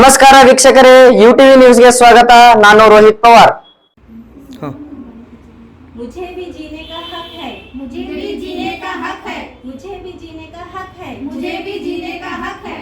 ನಮಸ್ಕಾರ ವೀಕ್ಷಕರೇ, ಯುಟಿವಿ ನ್ಯೂಸ್ಗೆ ಸ್ವಾಗತ. ನಾನು ರೋಹಿತ್ ಪವಾರ್. मुझे भी जीने का हक है, मुझे भी जीने का हक है, मुझे भी जीने का हक है, मुझे भी जीने का हक है।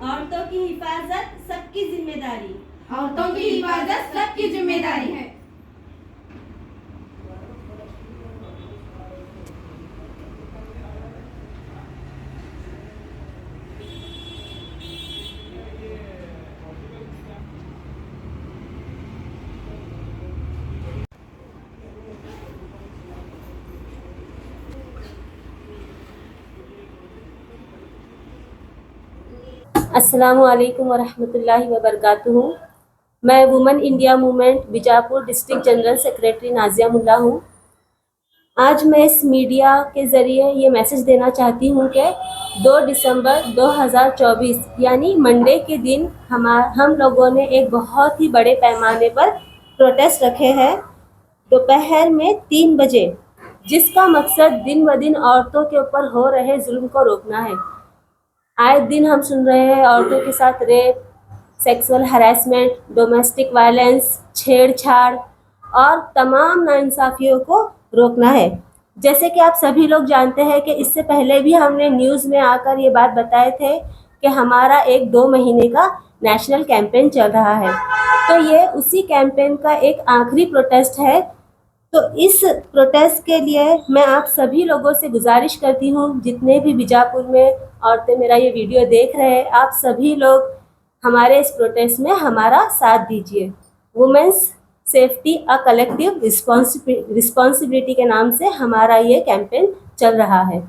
औरतों की हिफाजत सबकी जिम्मेदारी, औरतों की हिफाजत सबकी जिम्मेदारी है। अस्सलामुअलैकुम वरहमतुल्लाहि वबरकातुहू। मैं women India movement Bijapur district general secretary Nazia Mulla हूँ। आज मैं इस मीडिया के ज़रिए ये मैसेज देना चाहती हूँ कि 2 दिसंबर 2024 यानी मंडे के दिन हम लोगों ने एक बहुत ही बड़े पैमाने पर प्रोटेस्ट रखे हैं दोपहर में 3 बजे, जिसका मकसद दिन ब दिन औरतों के ऊपर हो रहे जुल्म को रोकना है। आए दिन हम सुन रहे हैं औरतों के साथ rape, sexual harassment, domestic violence, छेड़छाड़ और तमाम नाइंसाफ़ियों को रोकना है। जैसे कि आप सभी लोग जानते हैं कि इससे पहले भी हमने न्यूज़ में आकर ये बात बताए थे कि हमारा एक 2 महीने का नेशनल कैंपेन चल रहा है। तो ये उसी कैंपेन का एक आखिरी प्रोटेस्ट है। तो इस प्रोटेस्ट के लिए मैं आप सभी लोगों से गुजारिश करती हूँ, जितने भी बीजापुर में औरतें मेरा ये वीडियो देख रहे हैं, आप सभी लोग हमारे इस प्रोटेस्ट में हमारा साथ दीजिए। Women's safety a collective responsibility के नाम से हमारा ये कैंपेन चल रहा है।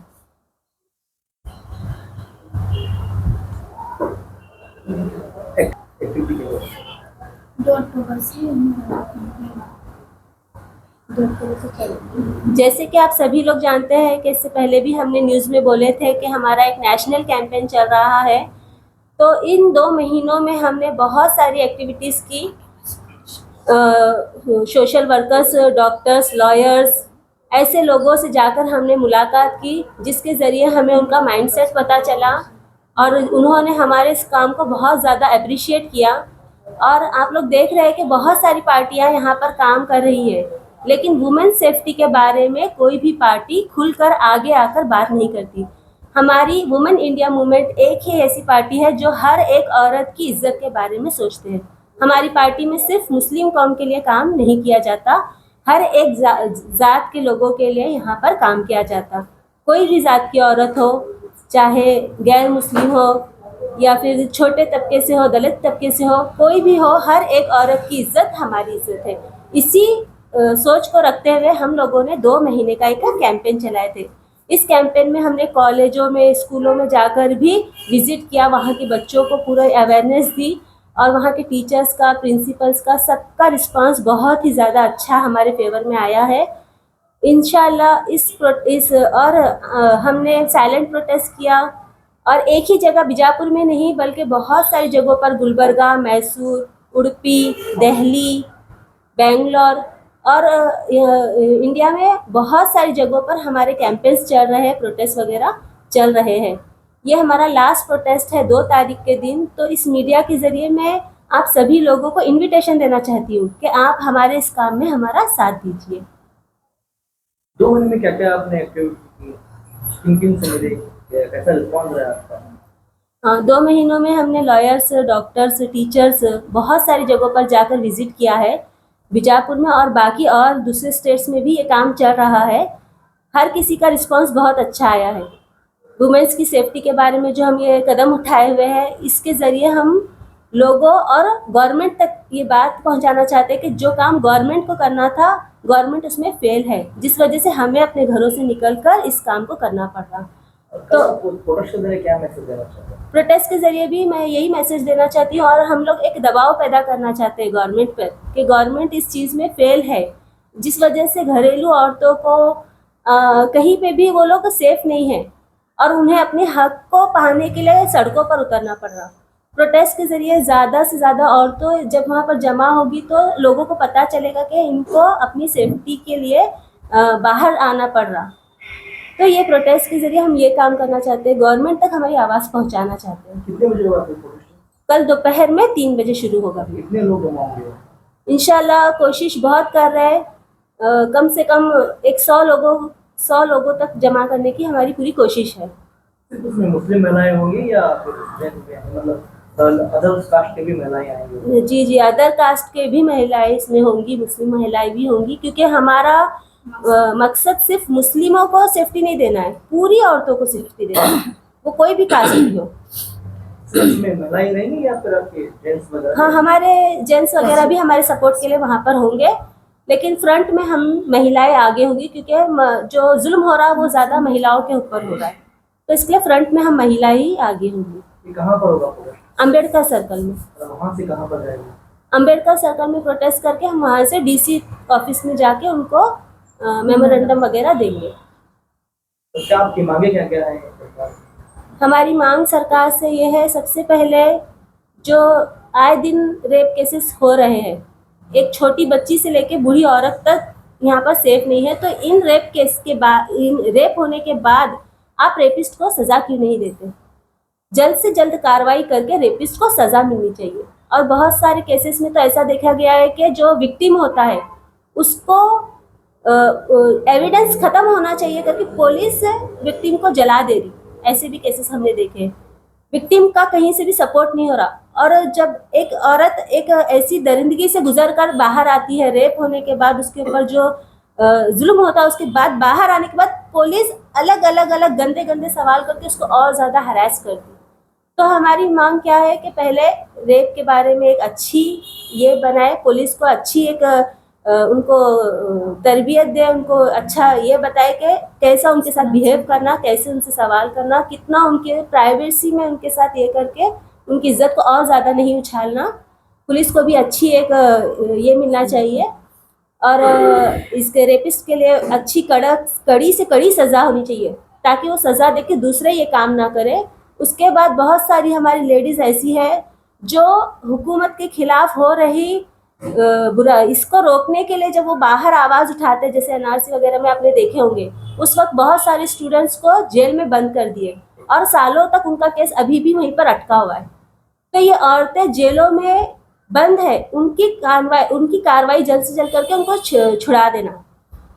जैसे कि आप सभी लोग जानते हैं कि इससे पहले भी हमने न्यूज़ में बोले थे कि हमारा एक नेशनल कैंपेन चल रहा है। तो इन 2 महीनों में हमने बहुत सारी एक्टिविटीज़ की। सोशल वर्कर्स, डॉक्टर्स, लॉयर्स, ऐसे लोगों से जाकर हमने मुलाकात की, जिसके ज़रिए हमें उनका माइंडसेट पता चला और उन्होंने हमारे इस काम को बहुत ज़्यादा अप्रिशिएट किया। और आप लोग देख रहे हैं कि बहुत सारी पार्टियां यहाँ पर काम कर रही हैं, लेकिन वुमेन सेफ्टी के बारे में कोई भी पार्टी खुलकर आगे आकर बात नहीं करती। हमारी वुमेन इंडिया मूवमेंट एक ही ऐसी पार्टी है जो हर एक औरत की इज्जत के बारे में सोचते हैं। हमारी पार्टी में सिर्फ मुस्लिम कौम के लिए काम नहीं किया जाता, हर एक ज़ात के लोगों के लिए यहाँ पर काम किया जाता। कोई भी ज़ात की औरत हो, चाहे गैर मुस्लिम हो या फिर छोटे तबके से हो, दलित तबके से हो, कोई भी हो, हर एक औरत की इज्जत हमारी इज्जत है। इसी सोच को रखते हुए हम लोगों ने 2 महीने का एक कैंपेन चलाए थे। इस कैंपेन में हमने कॉलेजों में, स्कूलों में जाकर भी विज़िट किया, वहाँ के बच्चों को पूरा अवेयरनेस दी और वहाँ के टीचर्स का, प्रिंसिपल्स का, सबका रिस्पांस बहुत ही ज़्यादा अच्छा हमारे फेवर में आया है। इंशाल्लाह हमने साइलेंट प्रोटेस्ट किया और एक ही जगह बीजापुर में नहीं बल्कि बहुत सारी जगहों पर, गुलबर्गा, मैसूर, उडुपी, दिल्ली, बेंगलोर और इंडिया में बहुत सारी जगहों पर हमारे कैंपेन्स चल रहे हैं, प्रोटेस्ट वगैरह चल रहे हैं। ये हमारा लास्ट प्रोटेस्ट है 2 तारीख के दिन। तो इस मीडिया के ज़रिए मैं आप सभी लोगों को इनविटेशन देना चाहती हूँ कि आप हमारे इस काम में हमारा साथ दीजिए। 2 महीने में क्या क्या आपने एक्टिविटी की, किन से मिले, कैसा रिस्पॉन्स रहा आपका? 2 महीनों में हमने लॉयर्स, डॉक्टर्स, टीचर्स बहुत सारी जगहों पर जाकर विज़िट किया है बीजापुर में, और बाकी और दूसरे स्टेट्स में भी ये काम चल रहा है। हर किसी का रिस्पांस बहुत अच्छा आया है। वुमेन्स की सेफ्टी के बारे में जो हम ये कदम उठाए हुए हैं, इसके ज़रिए हम लोगों और गवर्नमेंट तक ये बात पहुंचाना चाहते हैं कि जो काम गवर्नमेंट को करना था, गवर्नमेंट उसमें फेल है, जिस वजह से हमें अपने घरों से निकलकर इस काम को करना पड़ रहा। तो प्रोटेस्ट के जरिए क्या मैसेज देना चाहते हैं? प्रोटेस्ट के ज़रिए भी मैं यही मैसेज देना चाहती हूँ और हम लोग एक दबाव पैदा करना चाहते हैं गवर्नमेंट पर कि गवर्नमेंट इस चीज़ में फेल है, जिस वजह से घरेलू औरतों को कहीं पे भी वो लोग सेफ नहीं है और उन्हें अपने हक को पाने के लिए सड़कों पर उतरना पड़ रहा। प्रोटेस्ट के ज़रिए ज़्यादा से ज़्यादा औरतें जब वहाँ पर जमा होगी तो लोगों को पता चलेगा कि इनको अपनी सेफ्टी के लिए बाहर आना पड़ रहा। तो ये प्रोटेस्ट के जरिए हम ये काम करना चाहते हैं, गवर्नमेंट तक हमारी आवाज़ पहुंचाना चाहते हैं। कितने बजे हुआ प्रोटेस्ट? कल दोपहर में 3 बजे शुरू होगा। कितने लोग जमा होंगे? इंशाल्लाह कोशिश बहुत कर रहे हैं, कम से कम 100 लोगों तक जमा करने की हमारी पूरी कोशिश है। सिर्फ उसमें मुस्लिम महिलाएं होंगी या फिर मतलब अदर कास्ट के भी महिलाएं आएंगी? जी जी, अदर कास्ट के भी महिलाएं इसमें होंगी, मुस्लिम महिलाएं भी होंगी, क्योंकि हमारा मकसद सिर्फ मुस्लिमों को सेफ्टी नहीं देना है, पूरी औरतों को सेफ्टी देना है, वो कोई भी कास्ट की हो। इसमें महिलाएं रहेंगी या फिर आपके जेंट्स वगैरह? हाँ, हमारे जेंट्स वगैरह भी हमारे सपोर्ट के लिए वहाँ पर होंगे, लेकिन फ्रंट में हम महिलाएं आगे होंगी, क्योंकि जो जुल्म हो रहा है वो ज़्यादा महिलाओं के ऊपर हो रहा है, तो इसलिए फ्रंट में हम महिला ही आगे होंगी। ये कहाँ पर होगा प्रोटेस्ट? अम्बेडकर सर्कल में। वहाँ से कहाँ पर जाएगी? अम्बेडकर सर्कल में प्रोटेस्ट करके हम वहाँ से डीसी ऑफिस में जाके उनको मेमोरेंडम वगैरह देंगे। तो क्या आपकी मांगे क्या क्या है? हमारी मांग सरकार से ये है, सबसे पहले जो आए दिन रेप केसेस हो रहे हैं, एक छोटी बच्ची से लेके बूढ़ी औरत तक यहाँ पर सेफ नहीं है, तो इन रेप केस के बाद, इन रेप होने के बाद आप रेपिस्ट को सज़ा क्यों नहीं देते? जल्द से जल्द कार्रवाई करके रेपिस्ट को सज़ा मिलनी चाहिए। और बहुत सारे केसेस में तो ऐसा देखा गया है कि जो विक्टिम होता है उसको एविडेंस ख़त्म होना चाहिए करके पुलिस विक्टिम को जला दे रही, ऐसे भी केसेस हमने देखे हैं। विक्टिम का कहीं से भी सपोर्ट नहीं हो रहा, और जब एक औरत एक ऐसी दरिंदगी से गुजर कर बाहर आती है, रेप होने के बाद उसके ऊपर जो जुल्म होता है, उसके बाद बाहर आने के बाद पुलिस अलग अलग गंदे गंदे सवाल करके उसको और ज़्यादा हरास करती। तो हमारी मांग क्या है कि पहले रेप के बारे में एक अच्छी ये बनाए, पुलिस को अच्छी एक उनको तरबियत दे, उनको अच्छा ये बताए कि कैसा उनके साथ बिहेव करना, कैसे उनसे सवाल करना, कितना उनके प्राइवेसी में उनके साथ ये करके उनकी इज्जत को और ज़्यादा नहीं उछालना। पुलिस को भी अच्छी एक ये मिलना चाहिए, और इसके रेपिस्ट के लिए अच्छी कड़ी से कड़ी सज़ा होनी चाहिए, ताकि वो सज़ा दे के दूसरे ये काम ना करे। उसके बाद बहुत सारी हमारी लेडीज़ ऐसी है जो हुकूमत के खिलाफ हो रही बुरा, इसको रोकने के लिए जब वो बाहर आवाज़ उठाते हैं, जैसे एनआरसी वगैरह में आपने देखे होंगे, उस वक्त बहुत सारे स्टूडेंट्स को जेल में बंद कर दिए और सालों तक उनका केस अभी भी वहीं पर अटका हुआ है। तो ये औरतें जेलों में बंद है, उनकी कार्रवाई जल्द से जल्द करके उनको छुड़ा देना।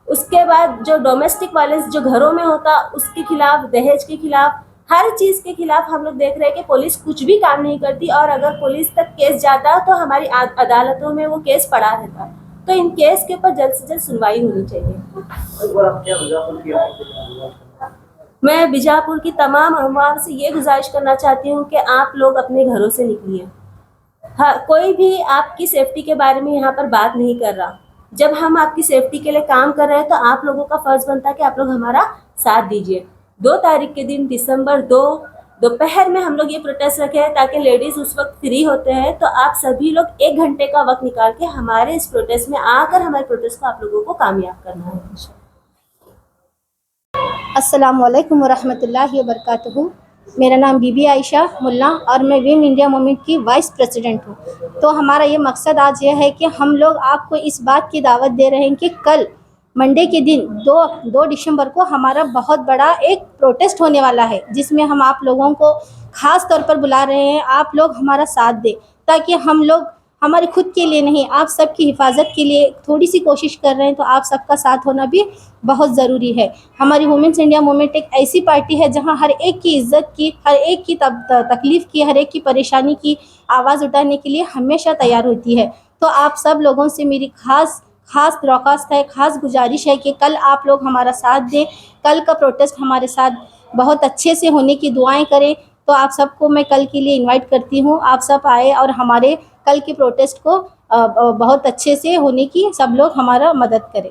उसके बाद जो डोमेस्टिक वायलेंस जो घरों में होता, उसके खिलाफ, दहेज के खिलाफ, हर चीज़ के खिलाफ हम लोग देख रहे हैं कि पुलिस कुछ भी काम नहीं करती, और अगर पुलिस तक केस जाता तो हमारी अदालतों में वो केस पड़ा रहता। तो इन केस के ऊपर जल्द से जल्द सुनवाई होनी चाहिए। मैं बीजापुर की तमाम अवाम से ये गुजारिश करना चाहती हूँ कि आप लोग अपने घरों से निकलिए। हाँ, कोई भी आपकी सेफ्टी के बारे में यहाँ पर बात नहीं कर रहा। जब हम आपकी सेफ्टी के लिए काम कर रहे हैं तो आप लोगों का फ़र्ज़ बनता है कि आप लोग हमारा साथ दीजिए। 2 तारीख के दिन दिसंबर 2 दोपहर में हम लोग ये प्रोटेस्ट रखे हैं, ताकि लेडीज़ उस वक्त फ्री होते हैं। तो आप सभी लोग 1 घंटे का वक्त निकाल के हमारे इस प्रोटेस्ट में आकर हमारे प्रोटेस्ट को आप लोगों को कामयाब करना है। अस्सलामु अलैकुम वरहमतुल्लाहि वबरकातुहू। मेरा नाम बीबी आयशा मुल्ला और मैं विम इंडिया मूवमेंट की वाइस प्रेसिडेंट हूँ। तो हमारा ये मकसद आज ये है कि हम लोग आपको इस बात की दावत दे रहे हैं कि कल मंडे के दिन 2 दिसंबर को हमारा बहुत बड़ा एक प्रोटेस्ट होने वाला है, जिसमें हम आप लोगों को ख़ास तौर पर बुला रहे हैं। आप लोग हमारा साथ दें, ताकि हम लोग हमारे खुद के लिए नहीं, आप सबकी हिफाजत के लिए थोड़ी सी कोशिश कर रहे हैं। तो आप सबका साथ होना भी बहुत ज़रूरी है। हमारी वुमेन्स इंडिया मूवमेंट एक ऐसी पार्टी है जहां हर एक की इज़्ज़त की, हर एक की तकलीफ़ की, हर एक की परेशानी की आवाज़ उठाने के लिए हमेशा तैयार होती है। तो आप सब लोगों से मेरी ख़ास दरख्वास्त है, ख़ास गुजारिश है कि कल आप लोग हमारा साथ दें। कल का प्रोटेस्ट हमारे साथ बहुत अच्छे से होने की दुआएं करें। तो आप सबको मैं कल के लिए इनवाइट करती हूँ, आप सब आए और हमारे कल के प्रोटेस्ट को बहुत अच्छे से होने की सब लोग हमारा मदद करें।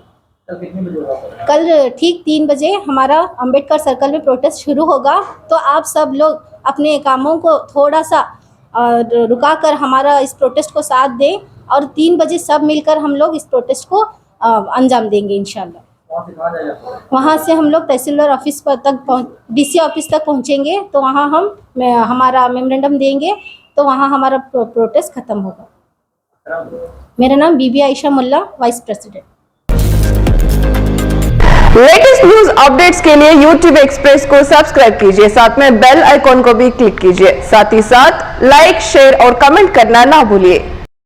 कल ठीक 3 बजे हमारा अम्बेडकर सर्कल में प्रोटेस्ट शुरू होगा। तो आप सब लोग अपने कामों को थोड़ा सा रुका कर हमारा इस प्रोटेस्ट को साथ दें, और 3 बजे सब मिलकर हम लोग इस प्रोटेस्ट को अंजाम देंगे इंशाल्लाह। वहाँ से हम लोग तहसीलदार ऑफिस पर तक डीसी ऑफिस तक पहुँचेंगे। तो वहाँ हम हमारा मेमोरेंडम देंगे, तो वहाँ हमारा प्रोटेस्ट ख़त्म होगा। मेरा नाम Bibi Ayesha Mulla, vice president. Latest latest news updates के लिए YouTube एक्सप्रेस को सब्सक्राइब कीजिए, साथ में बेल आइकॉन को भी क्लिक कीजिए। साथ ही साथ लाइक, शेयर और कमेंट करना ना भूलिए।